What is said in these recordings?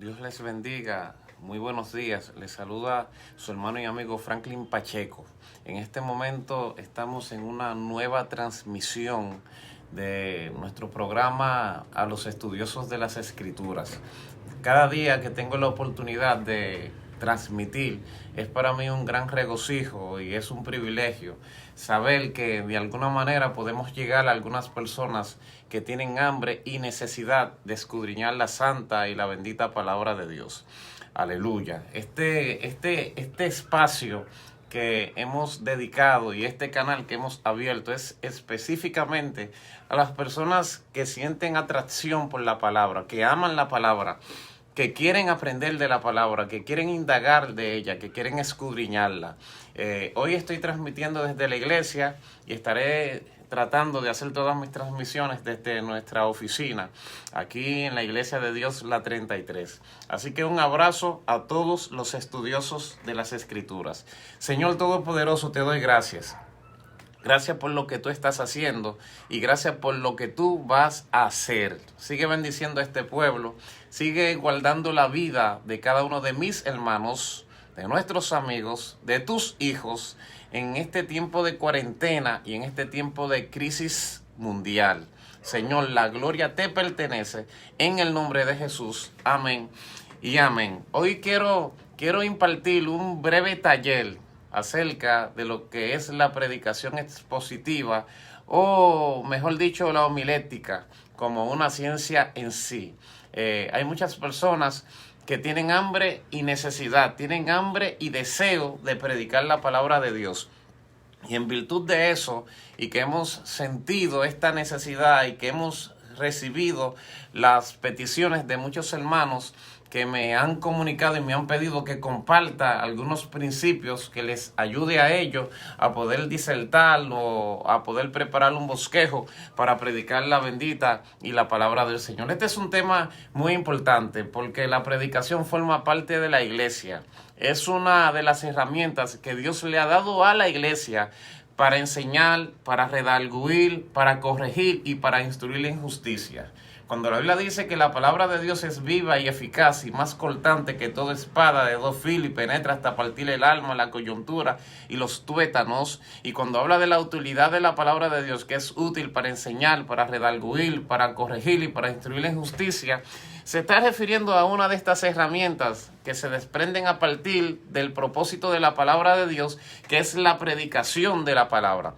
Dios les bendiga. Muy buenos días. Les saluda su hermano y amigo Franklin Pacheco. En este momento estamos en una nueva transmisión de nuestro programa a los estudiosos de las Escrituras. Cada día que tengo la oportunidad de transmitir es para mí un gran regocijo y es un privilegio saber que de alguna manera podemos llegar a algunas personas que tienen hambre y necesidad de escudriñar la santa y la bendita palabra de Dios. Aleluya. Este espacio que hemos dedicado y este canal que hemos abierto es específicamente a las personas que sienten atracción por la palabra, que aman la palabra, que quieren aprender de la palabra, que quieren indagar de ella, que quieren escudriñarla. Hoy estoy transmitiendo desde la iglesia y estaré tratando de hacer todas mis transmisiones desde nuestra oficina, aquí en la Iglesia de Dios La 33. Así que un abrazo a todos los estudiosos de las Escrituras. Señor Todopoderoso, te doy gracias. Gracias por lo que tú estás haciendo y gracias por lo que tú vas a hacer. Sigue bendiciendo a este pueblo, sigue guardando la vida de cada uno de mis hermanos, de nuestros amigos, de tus hijos, en este tiempo de cuarentena y en este tiempo de crisis mundial. Señor, la gloria te pertenece en el nombre de Jesús. Amén y amén. Hoy quiero impartir un breve taller acerca de lo que es la predicación expositiva, o mejor dicho, la homilética, como una ciencia en sí. Hay muchas personas que tienen hambre y necesidad, tienen hambre y deseo de predicar la palabra de Dios. Y en virtud de eso, y que hemos sentido esta necesidad y que hemos recibido las peticiones de muchos hermanos que me han comunicado y me han pedido que comparta algunos principios que les ayude a ellos a poder disertar o a poder preparar un bosquejo para predicar la bendita y la palabra del Señor. Este es un tema muy importante porque la predicación forma parte de la iglesia. Es una de las herramientas que Dios le ha dado a la iglesia para enseñar, para redarguir, para corregir y para instruir en justicia. Cuando la Biblia dice que la palabra de Dios es viva y eficaz y más cortante que toda espada de dos filos y penetra hasta partir el alma, la coyuntura y los tuétanos, y cuando habla de la utilidad de la palabra de Dios, que es útil para enseñar, para redarguir, para corregir y para instruir en justicia, se está refiriendo a una de estas herramientas que se desprenden a partir del propósito de la palabra de Dios, que es la predicación de la palabra.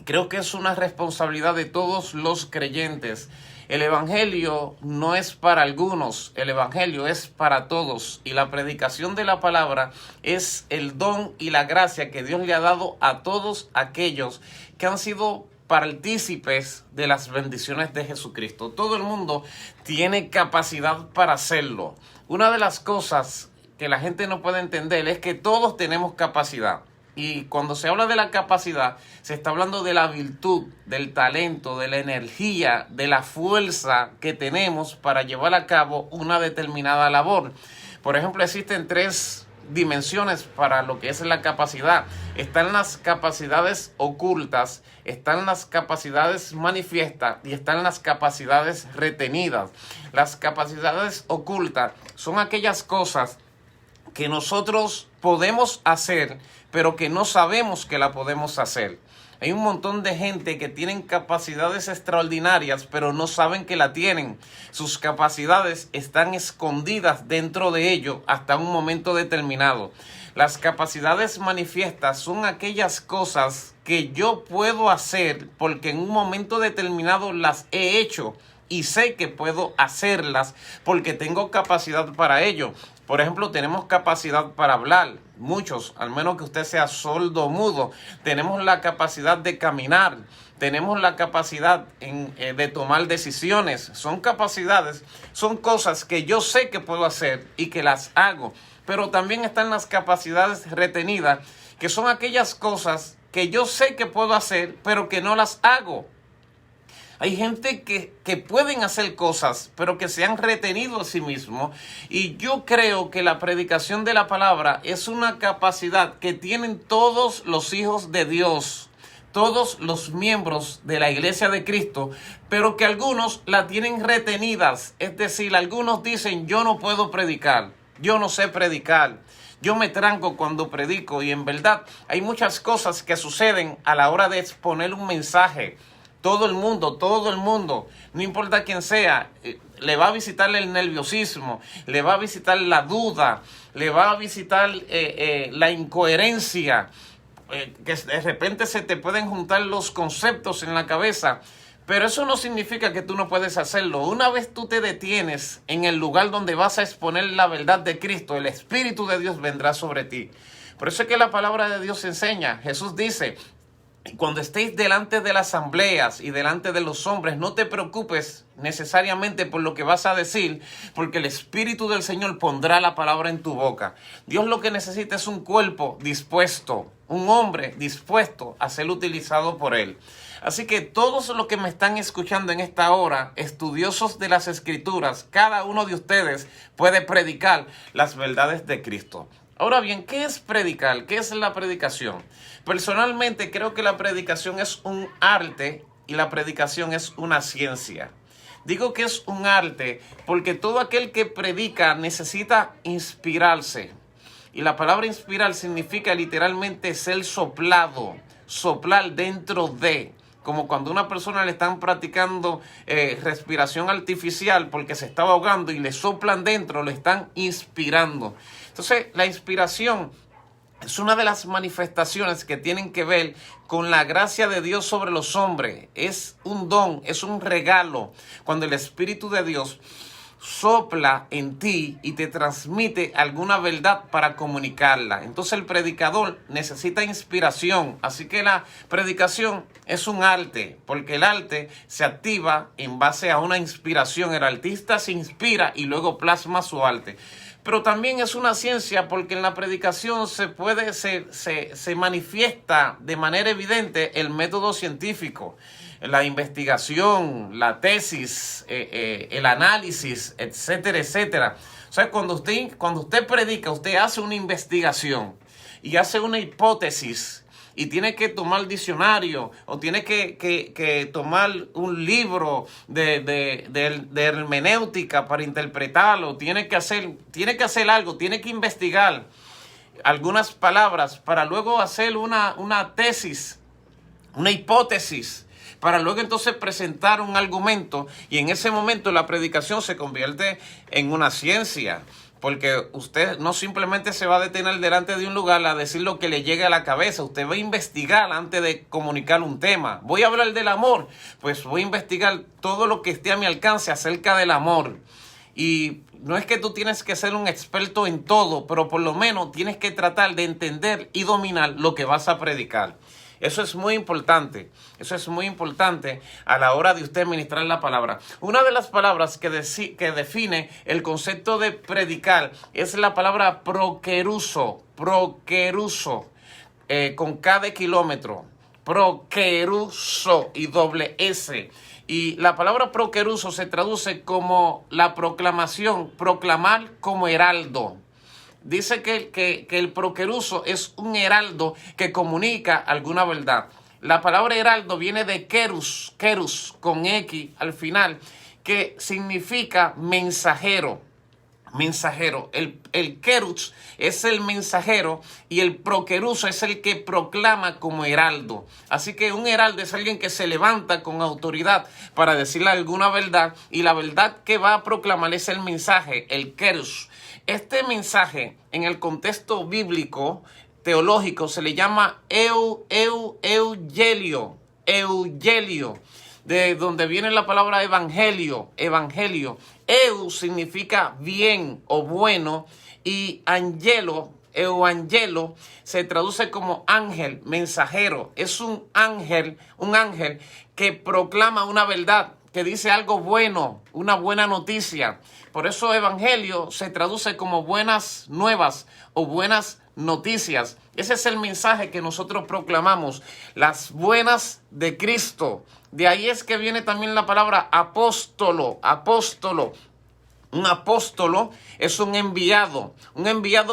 Creo que es una responsabilidad de todos los creyentes. El evangelio no es para algunos, el evangelio es para todos, y la predicación de la palabra es el don y la gracia que Dios le ha dado a todos aquellos que han sido partícipes de las bendiciones de Jesucristo. Todo el mundo tiene capacidad para hacerlo. Una de las cosas que la gente no puede entender es que todos tenemos capacidad. Y cuando se habla de la capacidad, se está hablando de la virtud, del talento, de la energía, de la fuerza que tenemos para llevar a cabo una determinada labor. Por ejemplo, existen tres dimensiones para lo que es la capacidad. Están las capacidades ocultas, están las capacidades manifiestas y están las capacidades retenidas. Las capacidades ocultas son aquellas cosas que nosotros podemos hacer, pero que no sabemos que la podemos hacer. Hay un montón de gente que tienen capacidades extraordinarias, pero no saben que la tienen. Sus capacidades están escondidas dentro de ellos hasta un momento determinado. Las capacidades manifiestas son aquellas cosas que yo puedo hacer porque en un momento determinado las he hecho y sé que puedo hacerlas porque tengo capacidad para ello. Por ejemplo, tenemos capacidad para hablar. Muchos, al menos que usted sea sordo o mudo, tenemos la capacidad de caminar. Tenemos la capacidad de tomar decisiones. Son capacidades, son cosas que yo sé que puedo hacer y que las hago. Pero también están las capacidades retenidas, que son aquellas cosas que yo sé que puedo hacer, pero que no las hago. Hay gente que pueden hacer cosas, pero que se han retenido a sí mismos. Y yo creo que la predicación de la palabra es una capacidad que tienen todos los hijos de Dios. todos los miembros de la Iglesia de Cristo, pero que algunos la tienen retenidas. Es decir, algunos dicen, yo no puedo predicar, yo no sé predicar, yo me tranco cuando predico. Y en verdad hay muchas cosas que suceden a la hora de exponer un mensaje. Todo el mundo, no importa quién sea, le va a visitar el nerviosismo, le va a visitar la duda, le va a visitar la incoherencia, que de repente se te pueden juntar los conceptos en la cabeza. Pero eso no significa que tú no puedes hacerlo. Una vez tú te detienes en el lugar donde vas a exponer la verdad de Cristo, el Espíritu de Dios vendrá sobre ti. Por eso es que la palabra de Dios enseña. Jesús dice, cuando estéis delante de las asambleas y delante de los hombres, no te preocupes necesariamente por lo que vas a decir, porque el Espíritu del Señor pondrá la palabra en tu boca. Dios lo que necesita es un cuerpo dispuesto, un hombre dispuesto a ser utilizado por Él. Así que todos los que me están escuchando en esta hora, estudiosos de las Escrituras, cada uno de ustedes puede predicar las verdades de Cristo. Ahora bien, ¿qué es predicar? ¿Qué es la predicación? Personalmente creo que la predicación es un arte y la predicación es una ciencia. Digo que es un arte porque todo aquel que predica necesita inspirarse. Y la palabra inspirar significa literalmente ser soplado, soplar dentro de. Como cuando a una persona le están practicando respiración artificial porque se estaba ahogando y le soplan dentro, le están inspirando. Entonces, la inspiración es una de las manifestaciones que tienen que ver con la gracia de Dios sobre los hombres. Es un don, es un regalo. Cuando el Espíritu de Dios sopla en ti y te transmite alguna verdad para comunicarla. Entonces el predicador necesita inspiración. Así que la predicación es un arte, porque el arte se activa en base a una inspiración. El artista se inspira y luego plasma su arte. Pero también es una ciencia porque en la predicación se manifiesta de manera evidente el método científico, la investigación, la tesis, el análisis, etcétera, etcétera. O sea, cuando usted predica, usted hace una investigación y hace una hipótesis y tiene que tomar diccionario o tiene que tomar un libro de hermenéutica para interpretarlo, tiene que hacer algo, tiene que investigar algunas palabras para luego hacer una tesis, una hipótesis, para luego entonces presentar un argumento, y en ese momento la predicación se convierte en una ciencia. Porque usted no simplemente se va a detener delante de un lugar a decir lo que le llegue a la cabeza. Usted va a investigar antes de comunicar un tema. Voy a hablar del amor. Pues voy a investigar todo lo que esté a mi alcance acerca del amor. Y no es que tú tienes que ser un experto en todo, pero por lo menos tienes que tratar de entender y dominar lo que vas a predicar. Eso es muy importante. Eso es muy importante a la hora de usted ministrar la palabra. Una de las palabras que define el concepto de predicar es la palabra prokeruso. Prokeruso, con K de kilómetro. Prokeruso y doble S. Y la palabra prokeruso se traduce como la proclamación, proclamar como heraldo. Dice que el prokeruso es un heraldo que comunica alguna verdad. La palabra heraldo viene de kerus con X al final, que significa mensajero. Mensajero. El kerus es el mensajero y el prokeruso es el que proclama como heraldo. Así que un heraldo es alguien que se levanta con autoridad para decirle alguna verdad, y la verdad que va a proclamar es el mensaje, el kerus. Este mensaje, en el contexto bíblico, teológico, se le llama eugelio, de donde viene la palabra evangelio. Eu significa bien o bueno, y euangelo se traduce como ángel, mensajero. Es un ángel que proclama una verdad, que dice algo bueno, una buena noticia. Por eso evangelio se traduce como buenas nuevas o buenas noticias. Ese es el mensaje que nosotros proclamamos, las buenas de Cristo. De ahí es que viene también la palabra apóstolo. Un apóstolo es un enviado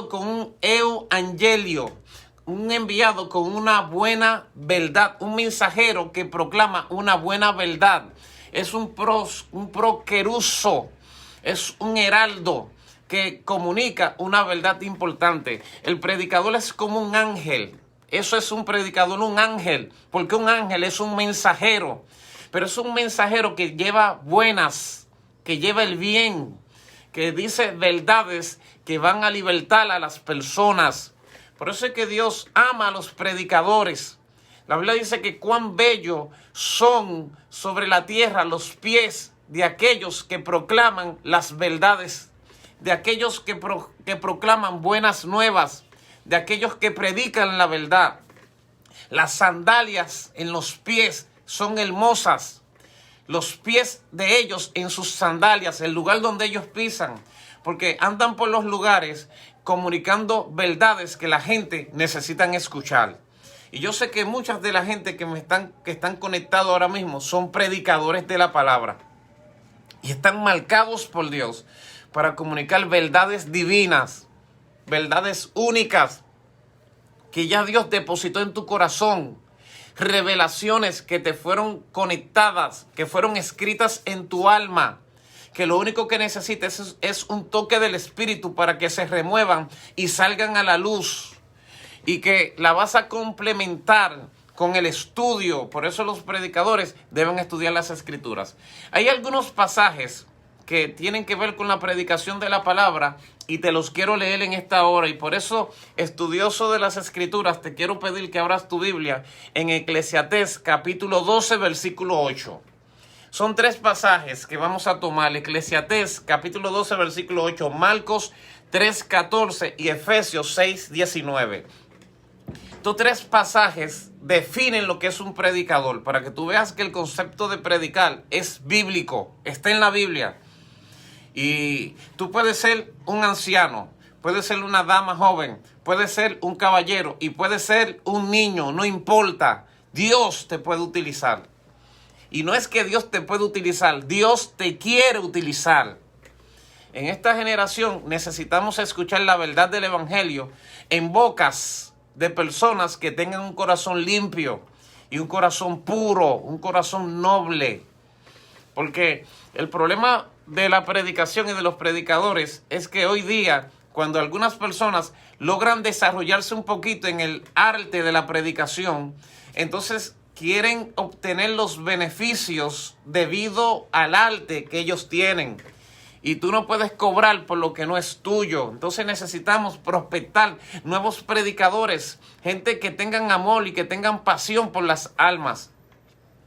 con un euangelio. un enviado con una buena verdad, un mensajero que proclama una buena verdad. Es un proqueruso, es un heraldo que comunica una verdad importante. El predicador es como un ángel. Eso es un predicador, un ángel, porque un ángel es un mensajero, pero es un mensajero que lleva buenas, que lleva el bien, que dice verdades que van a libertar a las personas. Por eso es que Dios ama a los predicadores. La Biblia dice que cuán bello son sobre la tierra los pies de aquellos que proclaman las verdades, de aquellos que proclaman buenas nuevas, de aquellos que predican la verdad. Las sandalias en los pies son hermosas. Los pies de ellos en sus sandalias, el lugar donde ellos pisan, porque andan por los lugares comunicando verdades que la gente necesita escuchar. Y yo sé que muchas de la gente que están conectados ahora mismo son predicadores de la palabra y están marcados por Dios para comunicar verdades divinas, verdades únicas que ya Dios depositó en tu corazón, revelaciones que te fueron conectadas, que fueron escritas en tu alma, que lo único que necesitas es un toque del Espíritu para que se remuevan y salgan a la luz, y que la vas a complementar con el estudio. Por eso los predicadores deben estudiar las Escrituras. Hay algunos pasajes que tienen que ver con la predicación de la palabra y te los quiero leer en esta hora, y por eso, estudioso de las Escrituras, te quiero pedir que abras tu Biblia en Eclesiastés capítulo 12 versículo 8. Son 3 pasajes que vamos a tomar: Eclesiastés capítulo 12 versículo 8, Marcos 3:14 y Efesios 6:19. Estos 3 pasajes definen lo que es un predicador, para que tú veas que el concepto de predicar es bíblico, está en la Biblia. Y tú puedes ser un anciano, puedes ser una dama joven, puedes ser un caballero y puedes ser un niño, no importa. Dios te puede utilizar. Y no es que Dios te puede utilizar, Dios te quiere utilizar. En esta generación necesitamos escuchar la verdad del Evangelio en bocas de personas que tengan un corazón limpio y un corazón puro, un corazón noble. Porque el problema de la predicación y de los predicadores es que hoy día, cuando algunas personas logran desarrollarse un poquito en el arte de la predicación, entonces quieren obtener los beneficios debido al arte que ellos tienen. Y tú no puedes cobrar por lo que no es tuyo. Entonces necesitamos prospectar nuevos predicadores, gente que tengan amor y que tengan pasión por las almas.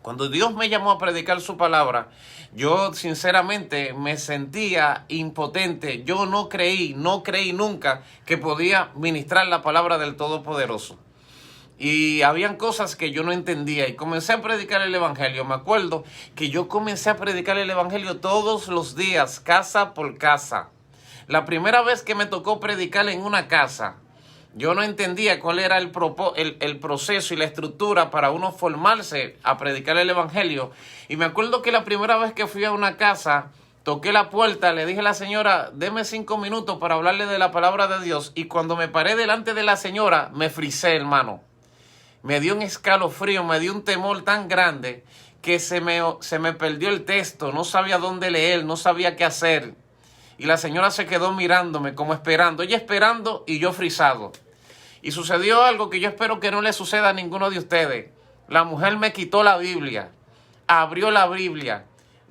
Cuando Dios me llamó a predicar su palabra, yo sinceramente me sentía impotente. Yo no creí nunca que podía ministrar la palabra del Todopoderoso. Y habían cosas que yo no entendía y comencé a predicar el Evangelio. Me acuerdo que yo comencé a predicar el Evangelio todos los días, casa por casa. La primera vez que me tocó predicar en una casa, yo no entendía cuál era el proceso y la estructura para uno formarse a predicar el Evangelio. Y me acuerdo que la primera vez que fui a una casa, toqué la puerta, le dije a la señora, deme 5 minutos para hablarle de la palabra de Dios. Y cuando me paré delante de la señora, me frisé, hermano. Me dio un escalofrío, me dio un temor tan grande que se me perdió el texto, no sabía dónde leer, no sabía qué hacer. Y la señora se quedó mirándome como esperando, ella esperando y yo frisado. Y sucedió algo que yo espero que no le suceda a ninguno de ustedes. La mujer me quitó la Biblia, abrió la Biblia,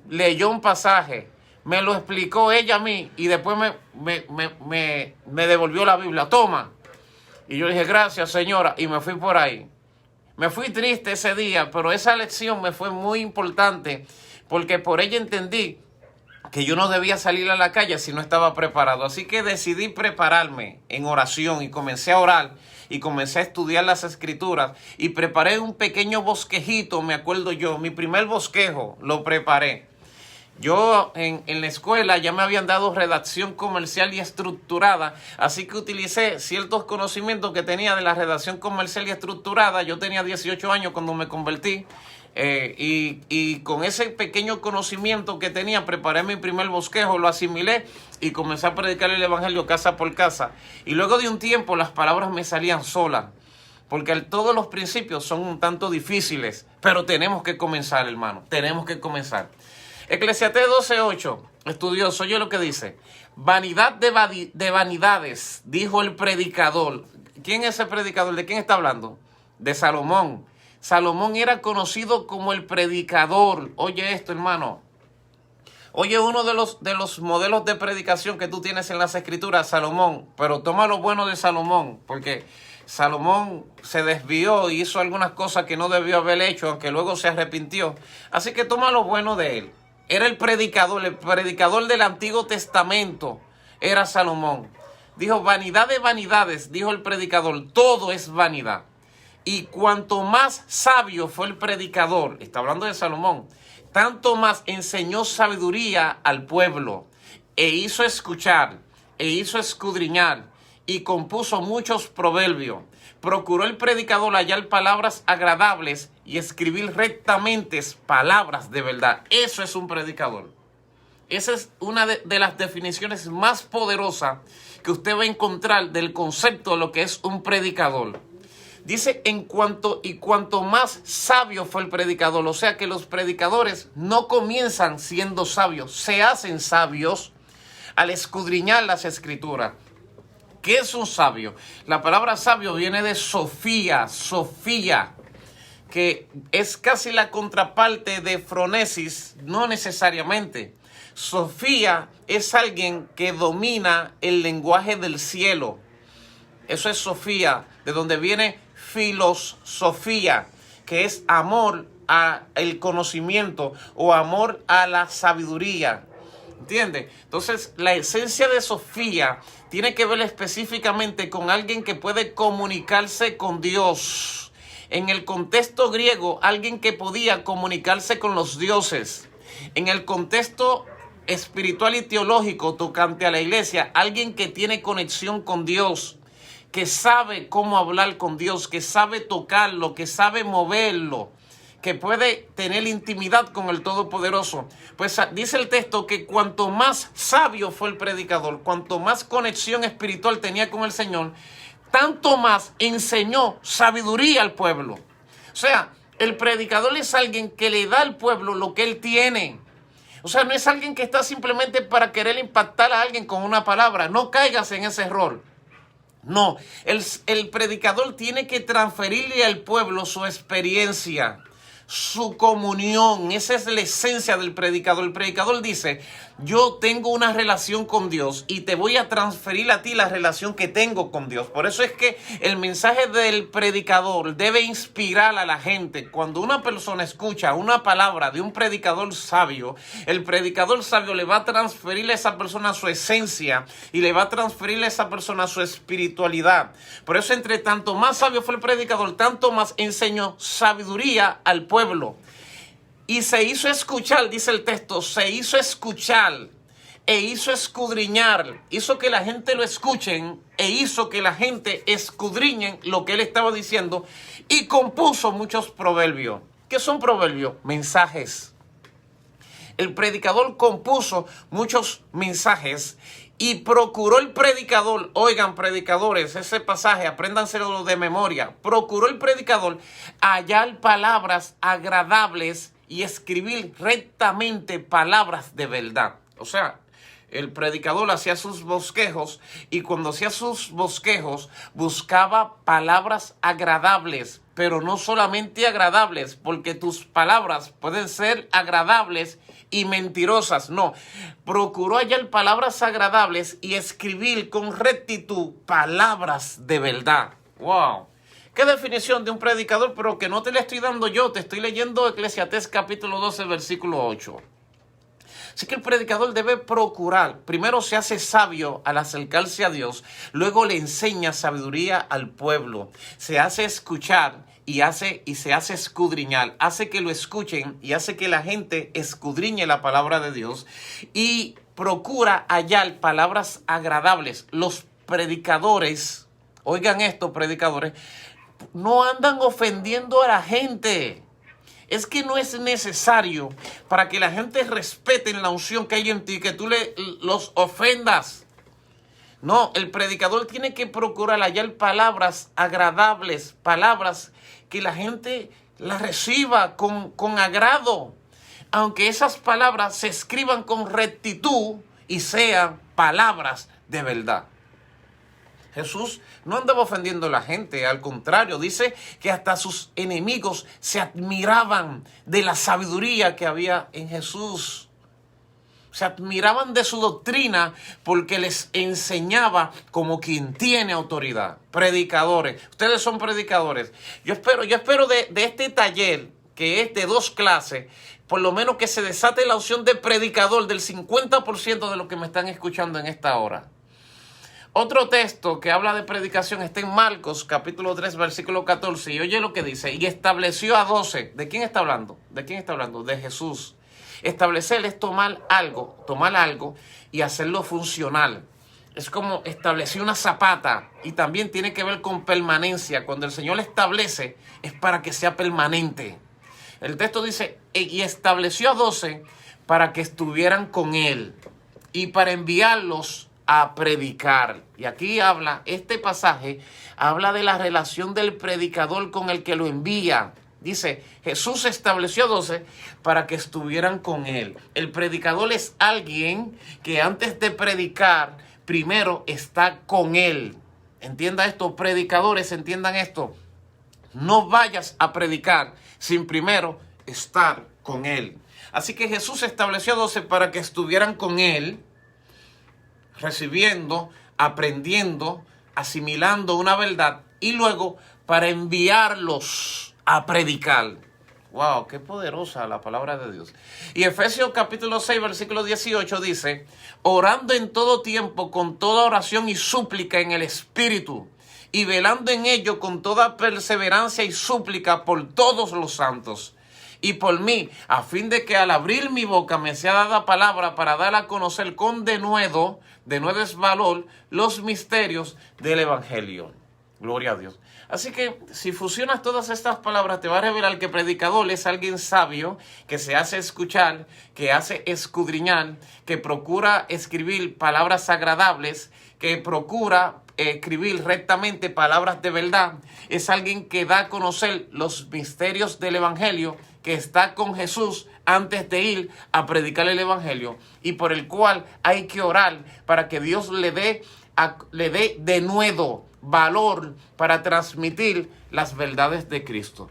leyó un pasaje, me lo explicó ella a mí y después me devolvió la Biblia. Toma. Y yo dije, gracias señora, y me fui por ahí. Me fui triste ese día, pero esa lección me fue muy importante porque por ella entendí que yo no debía salir a la calle si no estaba preparado. Así que decidí prepararme en oración y comencé a orar y comencé a estudiar las Escrituras y preparé un pequeño bosquejito, me acuerdo yo, mi primer bosquejo lo preparé. Yo en la escuela ya me habían dado redacción comercial y estructurada, así que utilicé ciertos conocimientos que tenía de la redacción comercial y estructurada. Yo tenía 18 años cuando me convertí y con ese pequeño conocimiento que tenía preparé mi primer bosquejo, lo asimilé y comencé a predicar el Evangelio casa por casa. Y luego de un tiempo las palabras me salían solas. porque todos los principios son un tanto difíciles, pero tenemos que comenzar, hermano, tenemos que comenzar. Eclesiastés 12:8, estudioso, oye lo que dice: vanidad de vanidades, dijo el predicador. ¿Quién es el predicador? ¿De quién está hablando? De Salomón. Salomón era conocido como el predicador. Oye esto, hermano. Oye, uno de los modelos de predicación que tú tienes en las escrituras, Salomón. Pero toma lo bueno de Salomón, porque Salomón se desvió y hizo algunas cosas que no debió haber hecho, aunque luego se arrepintió. Así que toma lo bueno de él. Era el predicador del Antiguo Testamento. Era Salomón. Dijo, vanidad de vanidades, dijo el predicador, todo es vanidad. Y cuanto más sabio fue el predicador, está hablando de Salomón, tanto más enseñó sabiduría al pueblo, e hizo escuchar, e hizo escudriñar, y compuso muchos proverbios. Procuró el predicador hallar palabras agradables y escribir rectamente palabras de verdad. Eso es un predicador. Esa es una de las definiciones más poderosas que usted va a encontrar del concepto de lo que es un predicador. Dice, cuanto más sabio fue el predicador, o sea que los predicadores no comienzan siendo sabios, se hacen sabios al escudriñar las escrituras. ¿Qué es un sabio? La palabra sabio viene de Sofía, que es casi la contraparte de fronesis, no necesariamente. Sofía es alguien que domina el lenguaje del cielo. Eso es Sofía, de donde viene filosofía, que es amor al conocimiento o amor a la sabiduría. ¿Entiendes? Entonces, la esencia de Sofía tiene que ver específicamente con alguien que puede comunicarse con Dios. En el contexto griego, alguien que podía comunicarse con los dioses. En el contexto espiritual y teológico tocante a la iglesia, alguien que tiene conexión con Dios, que sabe cómo hablar con Dios, que sabe tocarlo, que sabe moverlo, que puede tener intimidad con el Todopoderoso. Pues dice el texto que cuanto más sabio fue el predicador, cuanto más conexión espiritual tenía con el Señor, tanto más enseñó sabiduría al pueblo. O sea, el predicador es alguien que le da al pueblo lo que él tiene. O sea, no es alguien que está simplemente para querer impactar a alguien con una palabra. No caigas en ese error. No, el predicador tiene que transferirle al pueblo su experiencia, su comunión. Esa es la esencia del predicador. El predicador dice, yo tengo una relación con Dios y te voy a transferir a ti la relación que tengo con Dios. Por eso es que el mensaje del predicador debe inspirar a la gente. Cuando una persona escucha una palabra de un predicador sabio, el predicador sabio le va a transferir a esa persona su esencia y le va a transferir a esa persona su espiritualidad. Por eso, entre tanto más sabio fue el predicador, tanto más enseñó sabiduría al pueblo. Y se hizo escuchar, dice el texto, se hizo escuchar e hizo escudriñar. Hizo que la gente lo escuchen e hizo que la gente escudriñen lo que él estaba diciendo y compuso muchos proverbios. ¿Qué son proverbios? Mensajes. El predicador compuso muchos mensajes y procuró el predicador, oigan predicadores, ese pasaje, apréndanselo de memoria. Procuró el predicador hallar palabras agradables y escribir rectamente palabras de verdad. O sea, el predicador hacía sus bosquejos y cuando hacía sus bosquejos buscaba palabras agradables, pero no solamente agradables, porque tus palabras pueden ser agradables y mentirosas. No, procuró hallar palabras agradables y escribir con rectitud palabras de verdad. ¡Wow! ¿Qué definición de un predicador? Pero que no te la estoy dando yo, te estoy leyendo Eclesiastés capítulo 12, versículo 8. Así que el predicador debe procurar, primero se hace sabio al acercarse a Dios, luego le enseña sabiduría al pueblo, se hace escuchar y se hace escudriñar, hace que lo escuchen y hace que la gente escudriñe la palabra de Dios y procura hallar palabras agradables. Los predicadores, oigan esto, predicadores, no andan ofendiendo a la gente. Es que no es necesario para que la gente respete la unción que hay en ti, que tú los ofendas. No, el predicador tiene que procurar hallar palabras agradables, palabras que la gente las reciba con agrado, aunque esas palabras se escriban con rectitud y sean palabras de verdad. Jesús no andaba ofendiendo a la gente, al contrario, dice que hasta sus enemigos se admiraban de la sabiduría que había en Jesús. Se admiraban de su doctrina porque les enseñaba como quien tiene autoridad. Predicadores. Ustedes son predicadores. Yo espero de este taller, que es de 2 clases, por lo menos que se desate la opción de predicador del 50% de los que me están escuchando en esta hora. Otro texto que habla de predicación está en Marcos, capítulo 3, versículo 14. Y oye lo que dice. Y estableció a 12. ¿De quién está hablando? ¿De quién está hablando? De Jesús. Establecer es tomar algo y hacerlo funcional. Es como establecer una zapata, y también tiene que ver con permanencia. Cuando el Señor establece, es para que sea permanente. El texto dice, y estableció a 12 para que estuvieran con él y para enviarlos a predicar. Y aquí este pasaje habla de la relación del predicador con el que lo envía. Dice, Jesús estableció a 12 para que estuvieran con él. El predicador es alguien que antes de predicar, primero está con él. Entienda esto, predicadores, entiendan esto. No vayas a predicar sin primero estar con él. Así que Jesús estableció a 12 para que estuvieran con él, recibiendo, aprendiendo, asimilando una verdad, y luego para enviarlos a predicar. Wow, qué poderosa la palabra de Dios. Y Efesios capítulo 6, versículo 18 dice, orando en todo tiempo con toda oración y súplica en el Espíritu, y velando en ello con toda perseverancia y súplica por todos los santos y por mí, a fin de que al abrir mi boca me sea dada palabra para dar a conocer con denuedo es valor, los misterios del Evangelio. Gloria a Dios. Así que si fusionas todas estas palabras, te va a revelar que predicador es alguien sabio, que se hace escuchar, que hace escudriñar, que procura escribir palabras agradables, que procura escribir rectamente palabras de verdad. Es alguien que da a conocer los misterios del Evangelio, que está con Jesús antes de ir a predicar el Evangelio, y por el cual hay que orar para que Dios le dé de nuevo valor para transmitir las verdades de Cristo.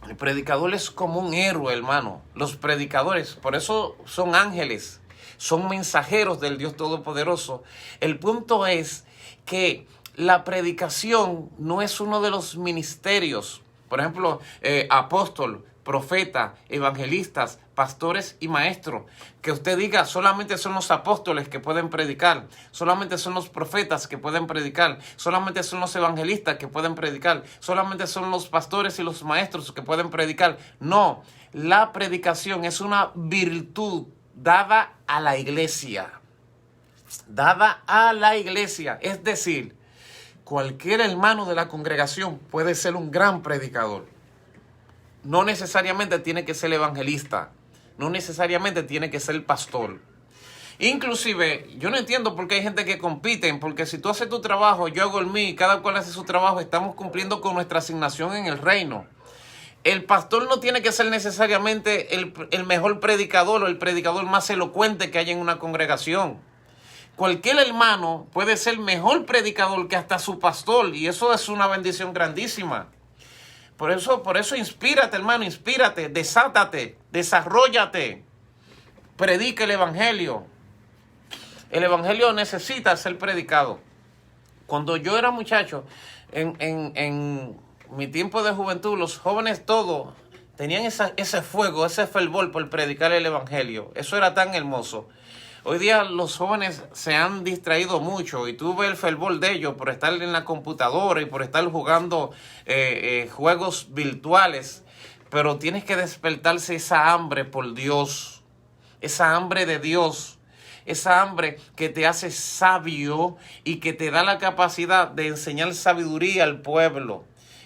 El predicador es como un héroe, hermano. Los predicadores, por eso son ángeles, son mensajeros del Dios Todopoderoso. El punto es que la predicación no es uno de los ministerios. Por ejemplo, apóstol, profeta, evangelistas, pastores y maestros. Que usted diga, solamente son los apóstoles que pueden predicar, solamente son los profetas que pueden predicar, solamente son los evangelistas que pueden predicar, solamente son los pastores y los maestros que pueden predicar. No, la predicación es una virtud dada a la iglesia. Dada a la iglesia. Es decir, cualquier hermano de la congregación puede ser un gran predicador. No necesariamente tiene que ser evangelista. No necesariamente tiene que ser pastor. Inclusive, yo no entiendo por qué hay gente que compiten, porque si tú haces tu trabajo, yo hago el mío, cada cual hace su trabajo, estamos cumpliendo con nuestra asignación en el reino. El pastor no tiene que ser necesariamente el mejor predicador o el predicador más elocuente que haya en una congregación. Cualquier hermano puede ser mejor predicador que hasta su pastor, y eso es una bendición grandísima. Por eso inspírate, hermano, inspírate, desátate, desarróllate, predica el Evangelio. El Evangelio necesita ser predicado. Cuando yo era muchacho, en mi tiempo de juventud, los jóvenes todos tenían ese fuego, ese fervor por predicar el Evangelio. Eso era tan hermoso. Hoy día los jóvenes se han distraído mucho y tú ves el fervor de ellos por estar en la computadora y por estar jugando juegos virtuales. Pero tienes que despertarse esa hambre por Dios, esa hambre de Dios, esa hambre que te hace sabio y que te da la capacidad de enseñar sabiduría al pueblo.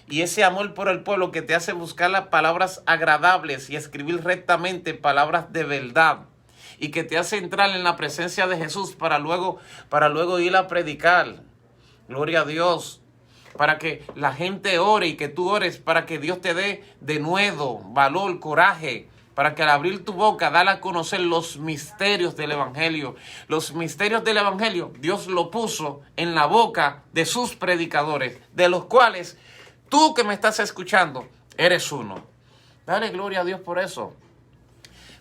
Y ese amor por el pueblo que te hace buscar las palabras agradables y escribir rectamente palabras de verdad. y que te hace entrar en la presencia de Jesús para luego ir a predicar. Gloria a Dios. Para que la gente ore y que tú ores, para que Dios te dé de nuevo valor, coraje, para que al abrir tu boca, dar a conocer los misterios del Evangelio. Los misterios del Evangelio, Dios lo puso en la boca de sus predicadores, de los cuales tú que me estás escuchando, eres uno. Dale gloria a Dios por eso.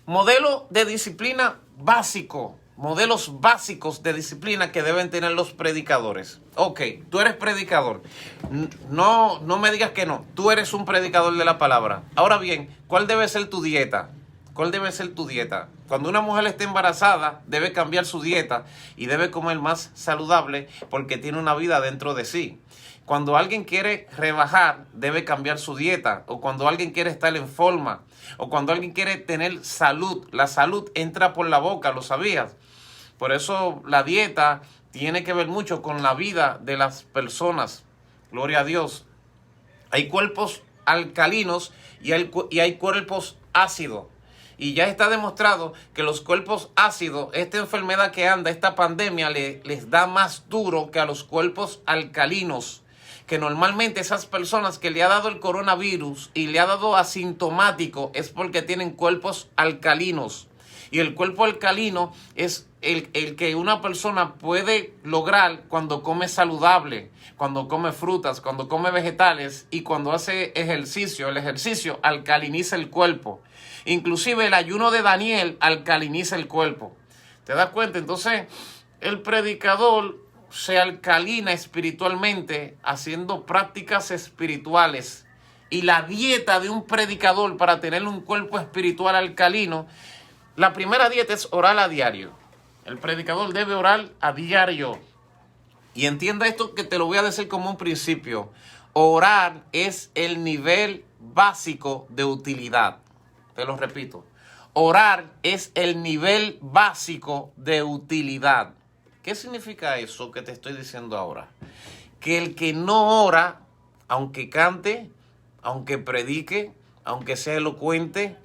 Modelo de disciplina básico. Modelos básicos de disciplina que deben tener los predicadores. Ok, tú eres predicador. No me digas que no. Tú eres un predicador de la palabra. Ahora bien, ¿cuál debe ser tu dieta? ¿Cuál debe ser tu dieta? Cuando una mujer esté embarazada, debe cambiar su dieta y debe comer más saludable porque tiene una vida dentro de sí. Cuando alguien quiere rebajar, debe cambiar su dieta. O cuando alguien quiere estar en forma. O cuando alguien quiere tener salud. La salud entra por la boca, ¿lo sabías? Por eso la dieta tiene que ver mucho con la vida de las personas. Gloria a Dios. Hay cuerpos alcalinos y hay cuerpos ácidos. Y ya está demostrado que los cuerpos ácidos, esta enfermedad que anda, esta pandemia, les da más duro que a los cuerpos alcalinos. Que normalmente esas personas que le ha dado el coronavirus y le ha dado asintomático es porque tienen cuerpos alcalinos. Y el cuerpo alcalino es el que una persona puede lograr cuando come saludable, cuando come frutas, cuando come vegetales y cuando hace ejercicio. El ejercicio alcaliniza el cuerpo. Inclusive el ayuno de Daniel alcaliniza el cuerpo. ¿Te das cuenta? Entonces el predicador se alcalina espiritualmente haciendo prácticas espirituales. Y la dieta de un predicador para tener un cuerpo espiritual alcalino, la primera dieta es orar a diario. El predicador debe orar a diario. Y entienda esto que te lo voy a decir como un principio. Orar es el nivel básico de utilidad. Te lo repito. Orar es el nivel básico de utilidad. ¿Qué significa eso que te estoy diciendo ahora? Que el que no ora, aunque cante, aunque predique, aunque sea elocuente,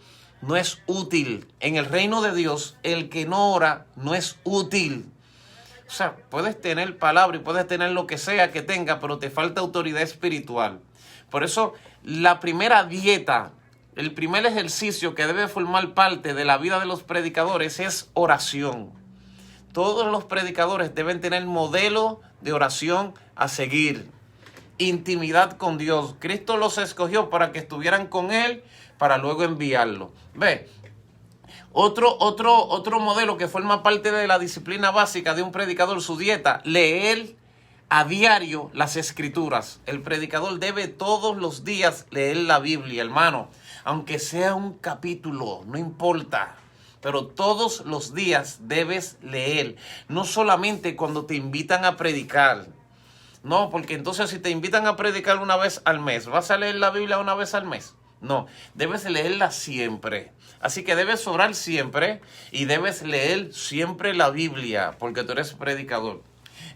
no es útil. En el reino de Dios, el que no ora no es útil. O sea, puedes tener palabra y puedes tener lo que sea que tenga, pero te falta autoridad espiritual. Por eso, la primera dieta, el primer ejercicio que debe formar parte de la vida de los predicadores es oración. Todos los predicadores deben tener modelo de oración a seguir. Intimidad con Dios. Cristo los escogió para que estuvieran con Él, para luego enviarlo. Ve, otro modelo que forma parte de la disciplina básica de un predicador, su dieta, leer a diario las escrituras. El predicador debe todos los días leer la Biblia, hermano. Aunque sea un capítulo, no importa. Pero todos los días debes leer. No solamente cuando te invitan a predicar. No, porque entonces si te invitan a predicar una vez al mes, ¿vas a leer la Biblia una vez al mes? No, debes leerla siempre. Así que debes orar siempre y debes leer siempre la Biblia, porque tú eres predicador.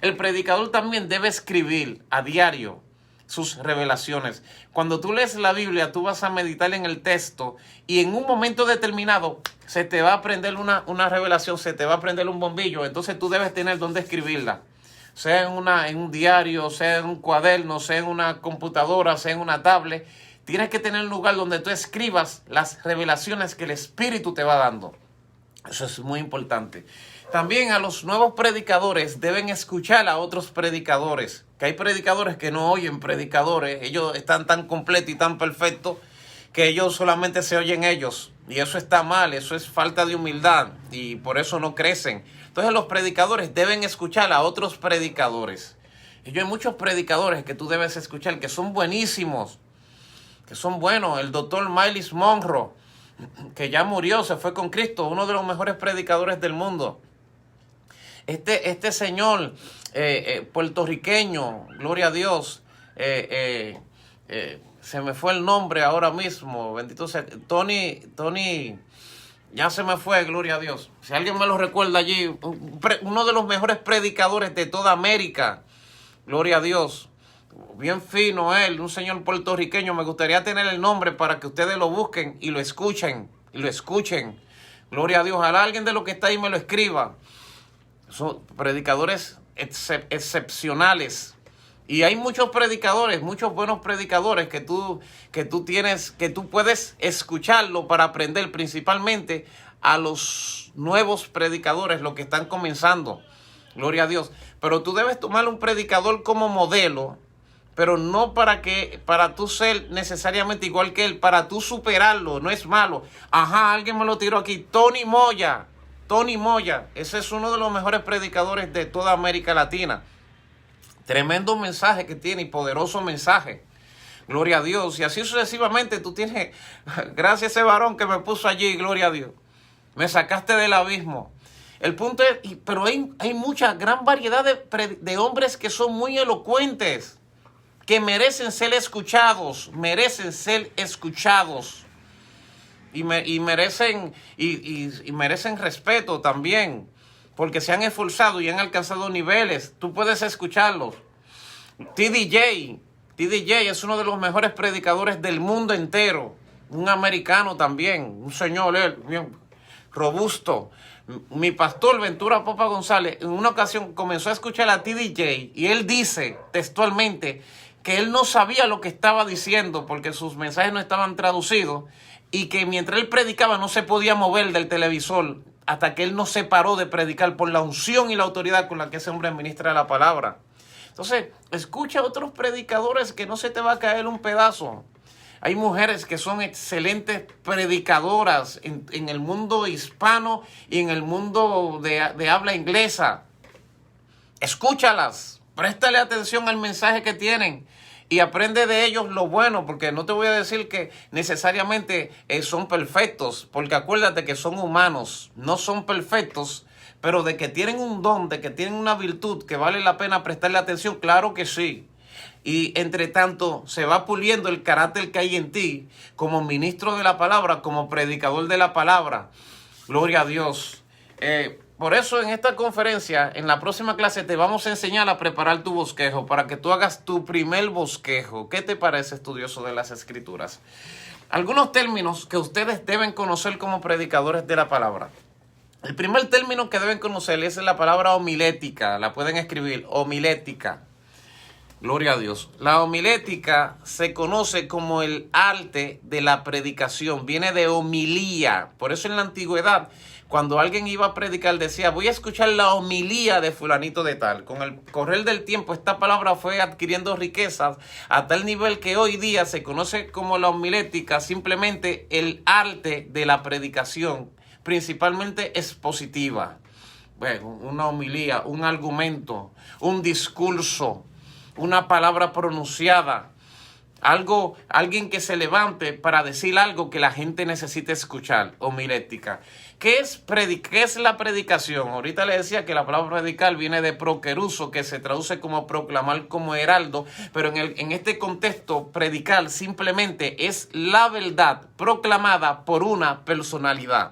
El predicador también debe escribir a diario sus revelaciones. Cuando tú lees la Biblia, tú vas a meditar en el texto y en un momento determinado se te va a prender una revelación, se te va a prender un bombillo. Entonces tú debes tener dónde escribirla. Sea en un diario, sea en un cuaderno, sea en una computadora, sea en una tablet. Tienes que tener un lugar donde tú escribas las revelaciones que el Espíritu te va dando. Eso es muy importante. También a los nuevos predicadores deben escuchar a otros predicadores. Que hay predicadores que no oyen predicadores. Ellos están tan completos y tan perfectos que ellos solamente se oyen ellos. Y eso está mal, eso es falta de humildad. Y por eso no crecen. Entonces los predicadores deben escuchar a otros predicadores. Y hay muchos predicadores que tú debes escuchar que son buenísimos. Que son buenos. El doctor Myles Monroe, que ya murió, se fue con Cristo, uno de los mejores predicadores del mundo. Este señor puertorriqueño, gloria a Dios, se me fue el nombre ahora mismo, bendito sea, Tony, ya se me fue, gloria a Dios. Si alguien me lo recuerda allí, uno de los mejores predicadores de toda América, gloria a Dios. Bien fino él, un señor puertorriqueño. Me gustaría tener el nombre para que ustedes lo busquen y lo escuchen. Gloria a Dios. Ojalá alguien de los que está ahí me lo escriba. Son predicadores excepcionales. Y hay muchos predicadores, muchos buenos predicadores que tú puedes escucharlo para aprender, principalmente a los nuevos predicadores, los que están comenzando. Gloria a Dios. Pero tú debes tomar un predicador como modelo, pero no para tú ser necesariamente igual que él, para tú superarlo, no es malo. Ajá, alguien me lo tiró aquí. Tony Moya, ese es uno de los mejores predicadores de toda América Latina. Tremendo mensaje que tiene y poderoso mensaje. Gloria a Dios. Y así sucesivamente tú tienes, gracias a ese varón que me puso allí, gloria a Dios. Me sacaste del abismo. El punto es, pero hay mucha, gran variedad de hombres que son muy elocuentes, que merecen ser escuchados, y merecen respeto también, porque se han esforzado y han alcanzado niveles. Tú puedes escucharlos. TD Jakes es uno de los mejores predicadores del mundo entero, un americano también, un señor él, bien robusto. Mi pastor Ventura Popa González en una ocasión comenzó a escuchar a TD Jakes y él dice textualmente que él no sabía lo que estaba diciendo porque sus mensajes no estaban traducidos y que mientras él predicaba no se podía mover del televisor hasta que él no se paró de predicar por la unción y la autoridad con la que ese hombre ministra la palabra. Entonces, escucha a otros predicadores que no se te va a caer un pedazo. Hay mujeres que son excelentes predicadoras en el mundo hispano y en el mundo de habla inglesa. Escúchalas, préstale atención al mensaje que tienen y aprende de ellos lo bueno, porque no te voy a decir que necesariamente son perfectos, porque acuérdate que son humanos, no son perfectos, pero de que tienen un don, de que tienen una virtud que vale la pena prestarle atención, claro que sí. Y entre tanto se va puliendo el carácter que hay en ti como ministro de la palabra, como predicador de la palabra. Gloria a Dios. Por eso en esta conferencia, en la próxima clase, te vamos a enseñar a preparar tu bosquejo para que tú hagas tu primer bosquejo. ¿Qué te parece, estudioso de las Escrituras? Algunos términos que ustedes deben conocer como predicadores de la palabra. El primer término que deben conocer es la palabra homilética. La pueden escribir, homilética. Gloria a Dios. La homilética se conoce como el arte de la predicación. Viene de homilía. Por eso en la antigüedad, cuando alguien iba a predicar, decía, voy a escuchar la homilía de fulanito de tal. Con el correr del tiempo, esta palabra fue adquiriendo riquezas a tal nivel que hoy día se conoce como la homilética, simplemente el arte de la predicación, principalmente expositiva. Bueno, una homilía, un argumento, un discurso, una palabra pronunciada, alguien que se levante para decir algo que la gente necesita escuchar, homilética. ¿Qué es la predicación? Ahorita le decía que la palabra predicar viene de proqueruso, que se traduce como proclamar, como heraldo, pero en este contexto, predicar simplemente es la verdad proclamada por una personalidad.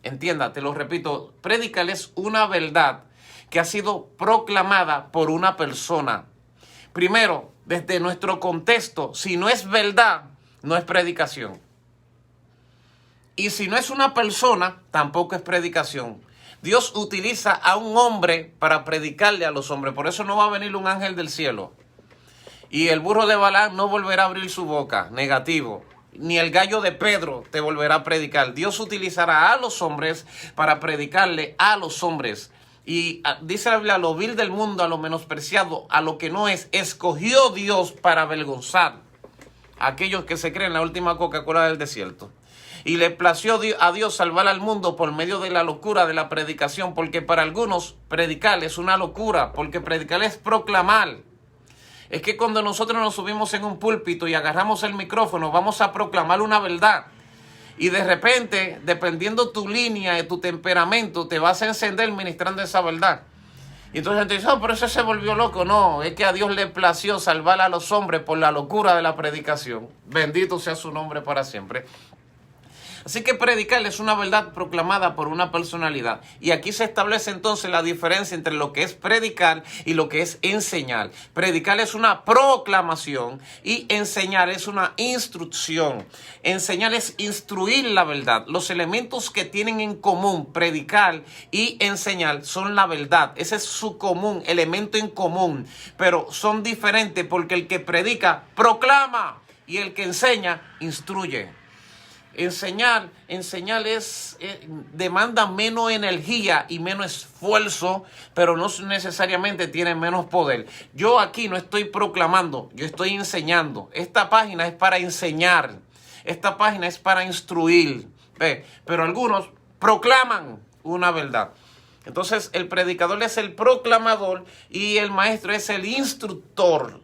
Entienda, te lo repito, predicar es una verdad que ha sido proclamada por una persona. Primero, desde nuestro contexto, si no es verdad, no es predicación. Y si no es una persona, tampoco es predicación. Dios utiliza a un hombre para predicarle a los hombres. Por eso no va a venir un ángel del cielo. Y el burro de Balaam no volverá a abrir su boca, negativo. Ni el gallo de Pedro te volverá a predicar. Dios utilizará a los hombres para predicarle a los hombres. Y dice la Biblia, a lo vil del mundo, a lo menospreciado, a lo que no es, escogió Dios para avergonzar a aquellos que se creen la última Coca-Cola del desierto. Y le plació a Dios salvar al mundo por medio de la locura de la predicación, porque para algunos predicar es una locura, porque predicar es proclamar. Es que cuando nosotros nos subimos en un púlpito y agarramos el micrófono, vamos a proclamar una verdad. Y de repente, dependiendo tu línea y tu temperamento, te vas a encender ministrando esa verdad. Y entonces te dice, pero ese se volvió loco. No, es que a Dios le plació salvar a los hombres por la locura de la predicación. Bendito sea su nombre para siempre. Así que predicar es una verdad proclamada por una personalidad. Y aquí se establece entonces la diferencia entre lo que es predicar y lo que es enseñar. Predicar es una proclamación y enseñar es una instrucción. Enseñar es instruir la verdad. Los elementos que tienen en común predicar y enseñar son la verdad. Ese es su común, elemento en común. Pero son diferentes porque el que predica proclama y el que enseña instruye. Enseñar demanda menos energía y menos esfuerzo, pero no necesariamente tiene menos poder. Yo aquí no estoy proclamando, yo estoy enseñando. Esta página es para enseñar, esta página es para instruir. ¿Ve? Pero algunos proclaman una verdad. Entonces el predicador es el proclamador y el maestro es el instructor.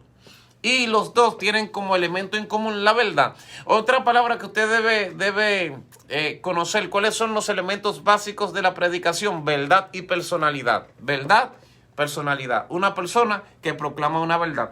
Y los dos tienen como elemento en común la verdad. Otra palabra que usted debe conocer, ¿cuáles son los elementos básicos de la predicación? Verdad y personalidad. Verdad, personalidad. Una persona que proclama una verdad.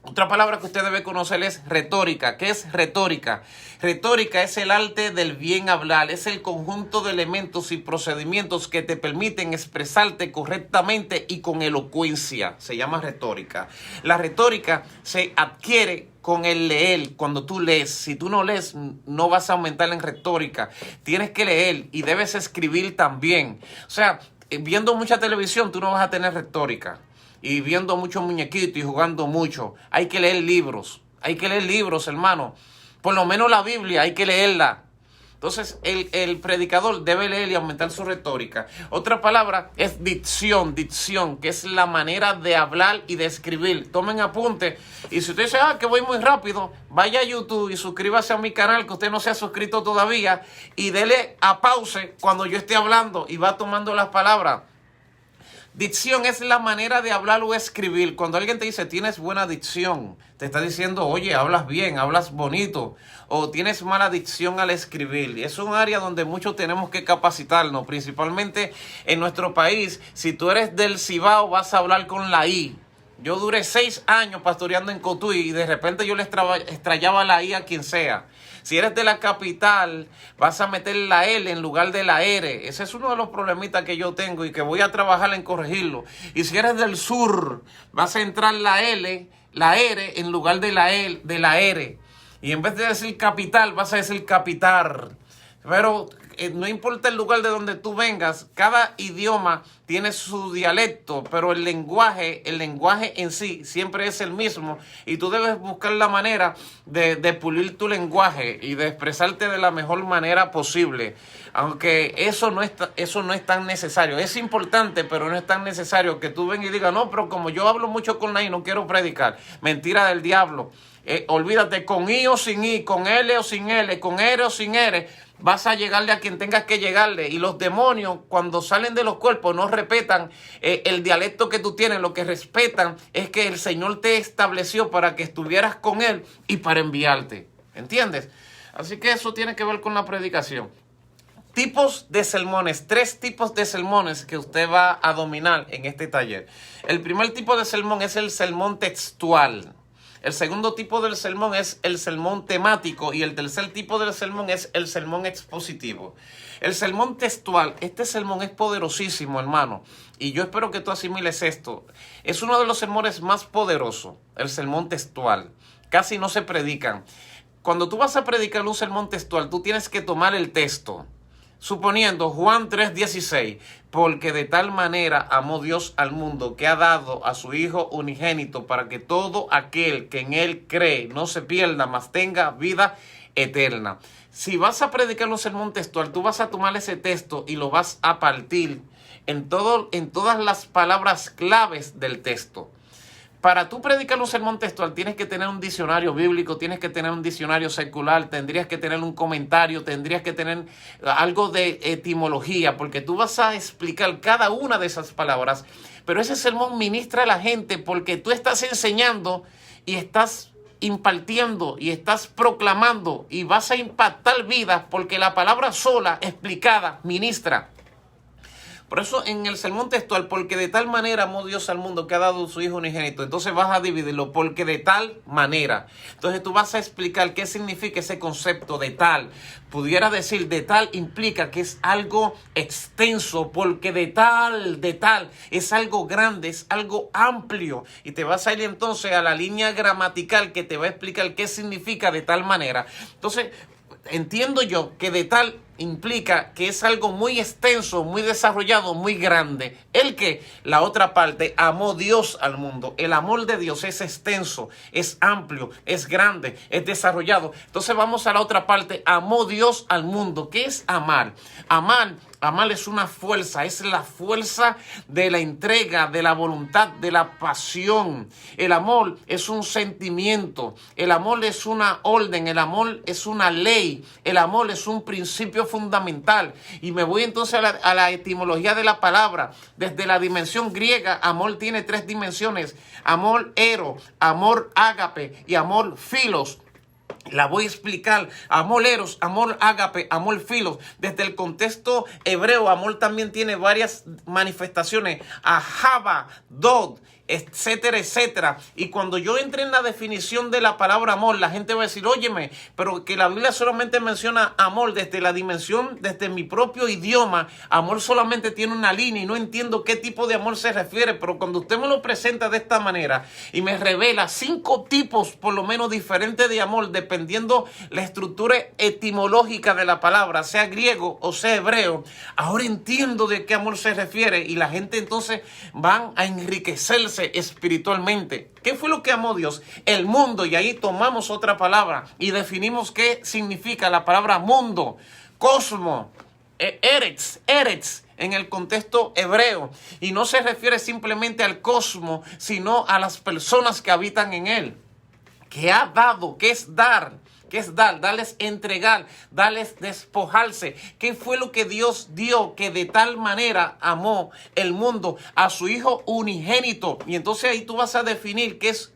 Otra palabra que usted debe conocer es retórica. ¿Qué es retórica? Retórica es el arte del bien hablar, es el conjunto de elementos y procedimientos que te permiten expresarte correctamente y con elocuencia. Se llama retórica. La retórica se adquiere con el leer. Cuando tú lees, si tú no lees, no vas a aumentar en retórica. Tienes que leer y debes escribir también. O sea, viendo mucha televisión, tú no vas a tener retórica. Y viendo muchos muñequitos y jugando mucho. Hay que leer libros. Hay que leer libros, hermano. Por lo menos la Biblia hay que leerla. Entonces, el predicador debe leer y aumentar su retórica. Otra palabra es dicción, que es la manera de hablar y de escribir. Tomen apunte. Y si usted dice, que voy muy rápido, vaya a YouTube y suscríbase a mi canal, que usted no se ha suscrito todavía, y dele a pause cuando yo esté hablando y va tomando las palabras. Dicción es la manera de hablar o escribir. Cuando alguien te dice, tienes buena dicción, te está diciendo, oye, hablas bien, hablas bonito, o tienes mala dicción al escribir. Es un área donde muchos tenemos que capacitarnos, principalmente en nuestro país. Si tú eres del Cibao, vas a hablar con la I. Yo duré 6 años pastoreando en Cotuí y de repente yo le extrañaba la I a quien sea. Si eres de la capital, vas a meter la L en lugar de la R. Ese es uno de los problemitas que yo tengo y que voy a trabajar en corregirlo. Y si eres del sur, vas a entrar la L, la R en lugar de la R. Y en vez de decir capital, vas a decir capitar. Pero no importa el lugar de donde tú vengas, cada idioma tiene su dialecto, pero el lenguaje en sí siempre es el mismo y tú debes buscar la manera de pulir tu lenguaje y de expresarte de la mejor manera posible. Aunque eso no es tan necesario. Es importante, pero no es tan necesario que tú vengas y digas, no, pero como yo hablo mucho con la I, no quiero predicar. Mentira del diablo. Olvídate, con I o sin I, con L o sin L, con R o sin R, vas a llegarle a quien tengas que llegarle. Y los demonios, cuando salen de los cuerpos, no respetan el dialecto que tú tienes. Lo que respetan es que el Señor te estableció para que estuvieras con Él y para enviarte. ¿Entiendes? Así que eso tiene que ver con la predicación. Tipos de sermones, 3 tipos de sermones que usted va a dominar en este taller. El primer tipo de sermón es el sermón textual. El segundo tipo del sermón es el sermón temático y el tercer tipo del sermón es el sermón expositivo. El sermón textual, este sermón es poderosísimo, hermano, y yo espero que tú asimiles esto. Es uno de los sermones más poderosos, el sermón textual. Casi no se predican. Cuando tú vas a predicar un sermón textual, tú tienes que tomar el texto. Suponiendo Juan 3:16, porque de tal manera amó Dios al mundo que ha dado a su Hijo unigénito para que todo aquel que en Él cree no se pierda, mas tenga vida eterna. Si vas a predicar un sermón textual, tú vas a tomar ese texto y lo vas a partir en todas las palabras claves del texto. Para tú predicar un sermón textual tienes que tener un diccionario bíblico, tienes que tener un diccionario secular, tendrías que tener un comentario, tendrías que tener algo de etimología, porque tú vas a explicar cada una de esas palabras. Pero ese sermón ministra a la gente porque tú estás enseñando y estás impartiendo y estás proclamando y vas a impactar vidas porque la palabra sola, explicada, ministra. Por eso en el sermón textual, porque de tal manera amó Dios al mundo que ha dado su Hijo unigénito. Entonces vas a dividirlo, porque de tal manera. Entonces tú vas a explicar qué significa ese concepto de tal. Pudiera decir de tal implica que es algo extenso, porque de tal es algo grande, es algo amplio. Y te vas a ir entonces a la línea gramatical que te va a explicar qué significa de tal manera. Entonces, entiendo yo que de tal implica que es algo muy extenso, muy desarrollado, muy grande. El que, la otra parte, amó Dios al mundo. El amor de Dios es extenso, es amplio, es grande, es desarrollado. Entonces vamos a la otra parte, amó Dios al mundo. ¿Qué es amar? Amar es una fuerza, es la fuerza de la entrega, de la voluntad, de la pasión. El amor es un sentimiento, el amor es una orden, el amor es una ley, el amor es un principio fundamental. Y me voy entonces a la etimología de la palabra. Desde la dimensión griega, amor tiene 3 dimensiones: amor ero, amor ágape y amor filos. La voy a explicar. Amor eros, amor ágape, amor filos. Desde el contexto hebreo, amor también tiene varias manifestaciones. Ahava, dod, etcétera, etcétera. Y cuando yo entre en la definición de la palabra amor, la gente va a decir, óyeme, pero que la Biblia solamente menciona amor desde la dimensión, desde mi propio idioma. Amor solamente tiene una línea y no entiendo qué tipo de amor se refiere. Pero cuando usted me lo presenta de esta manera y me revela 5 tipos por lo menos diferentes de amor, dependiendo la estructura etimológica de la palabra, sea griego o sea hebreo, ahora entiendo de qué amor se refiere y la gente entonces van a enriquecerse espiritualmente. ¿Qué fue lo que amó Dios? El mundo. Y ahí tomamos otra palabra y definimos qué significa la palabra mundo, cosmo, eretz, en el contexto hebreo. Y no se refiere simplemente al cosmos, sino a las personas que habitan en él. Que ha dado, que es dar. ¿Qué es dar? Darles entregar, darles despojarse. ¿Qué fue lo que Dios dio? Que de tal manera amó el mundo a su Hijo unigénito. Y entonces ahí tú vas a definir qué es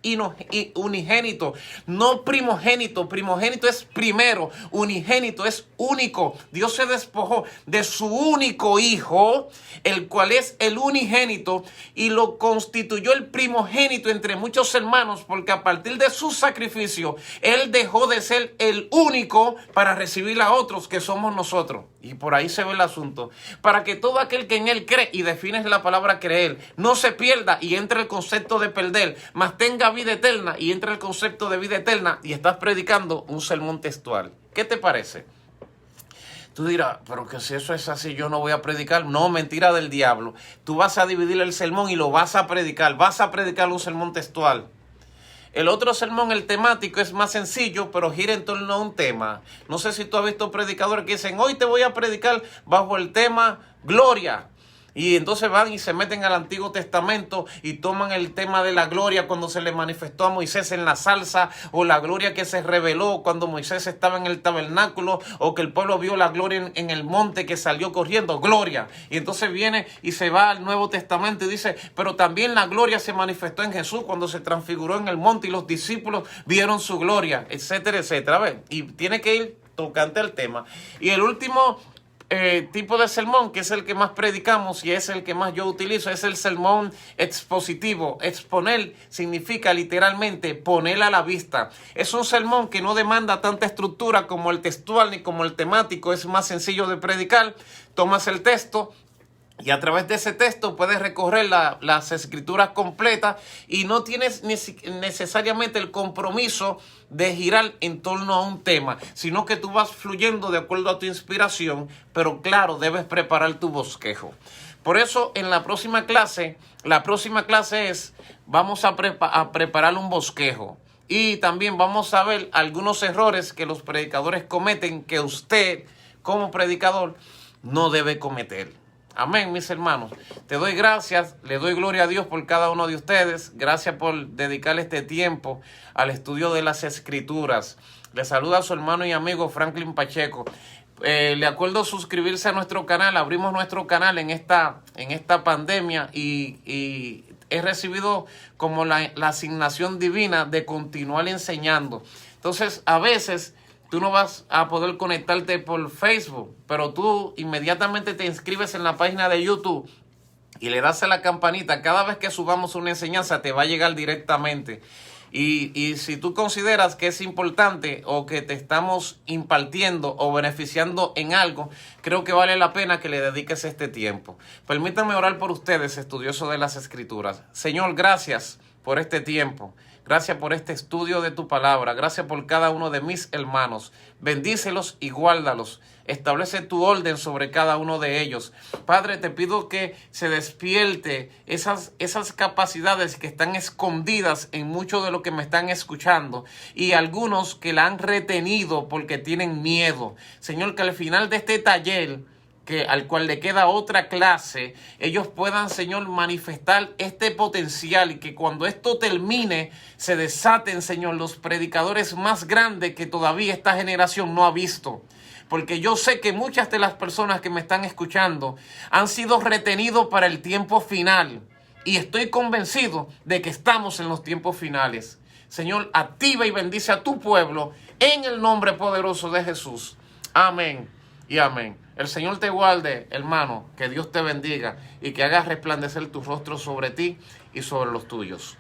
unigénito. No primogénito. Primogénito es primero. Unigénito es único. Dios se despojó de su único Hijo, el cual es el unigénito, y lo constituyó el primogénito entre muchos hermanos, porque a partir de su sacrificio, Él dejó de ser el único para recibir a otros, que somos nosotros. Y por ahí se ve el asunto. Para que todo aquel que en él cree, y defines la palabra creer, no se pierda y entre el concepto de perder, mas tenga vida eterna y entre el concepto de vida eterna. Y estás predicando un sermón textual. ¿Qué te parece? Tú dirás, pero que si eso es así, yo no voy a predicar. No, mentira del diablo. Tú vas a dividir el sermón y lo vas a predicar. Vas a predicar un sermón textual. El otro sermón, el temático, es más sencillo, pero gira en torno a un tema. No sé si tú has visto predicadores que dicen, hoy te voy a predicar bajo el tema gloria. Y entonces van y se meten al Antiguo Testamento y toman el tema de la gloria cuando se le manifestó a Moisés en la zarza, o la gloria que se reveló cuando Moisés estaba en el tabernáculo, o que el pueblo vio la gloria en el monte que salió corriendo, gloria. Y entonces viene y se va al Nuevo Testamento y dice, pero también la gloria se manifestó en Jesús cuando se transfiguró en el monte y los discípulos vieron su gloria, etcétera, etcétera. A ver, y tiene que ir tocante al tema. Y el último tipo de sermón, que es el que más predicamos y es el que más yo utilizo, es el sermón expositivo. Exponer significa literalmente poner a la vista. Es un sermón que no demanda tanta estructura como el textual ni como el temático. Es más sencillo de predicar. Tomas el texto y a través de ese texto puedes recorrer las escrituras completas y no tienes necesariamente el compromiso de girar en torno a un tema, sino que tú vas fluyendo de acuerdo a tu inspiración, pero claro, debes preparar tu bosquejo. Por eso en la próxima clase es, vamos a preparar un bosquejo. Y también vamos a ver algunos errores que los predicadores cometen, que usted como predicador no debe cometer. Amén, mis hermanos. Te doy gracias, le doy gloria a Dios por cada uno de ustedes. Gracias por dedicarle este tiempo al estudio de las Escrituras. Le saluda a su hermano y amigo Franklin Pacheco. Le acuerdo suscribirse a nuestro canal. Abrimos nuestro canal en esta pandemia y he recibido como la asignación divina de continuar enseñando. Entonces, a veces tú no vas a poder conectarte por Facebook, pero tú inmediatamente te inscribes en la página de YouTube y le das a la campanita. Cada vez que subamos una enseñanza te va a llegar directamente. Y si tú consideras que es importante o que te estamos impartiendo o beneficiando en algo, creo que vale la pena que le dediques este tiempo. Permítanme orar por ustedes, estudiosos de las Escrituras. Señor, gracias por este tiempo. Gracias por este estudio de tu palabra. Gracias por cada uno de mis hermanos. Bendícelos y guárdalos. Establece tu orden sobre cada uno de ellos. Padre, te pido que se despierte esas capacidades que están escondidas en mucho de lo que me están escuchando y algunos que la han retenido porque tienen miedo. Señor, que al final de este taller, al cual le queda otra clase, ellos puedan, Señor, manifestar este potencial y que cuando esto termine se desaten, Señor, los predicadores más grandes que todavía esta generación no ha visto. Porque yo sé que muchas de las personas que me están escuchando han sido retenidos para el tiempo final. Y estoy convencido de que estamos en los tiempos finales. Señor, activa y bendice a tu pueblo en el nombre poderoso de Jesús. Amén y amén. El Señor te guarde, hermano, que Dios te bendiga y que haga resplandecer tu rostro sobre ti y sobre los tuyos.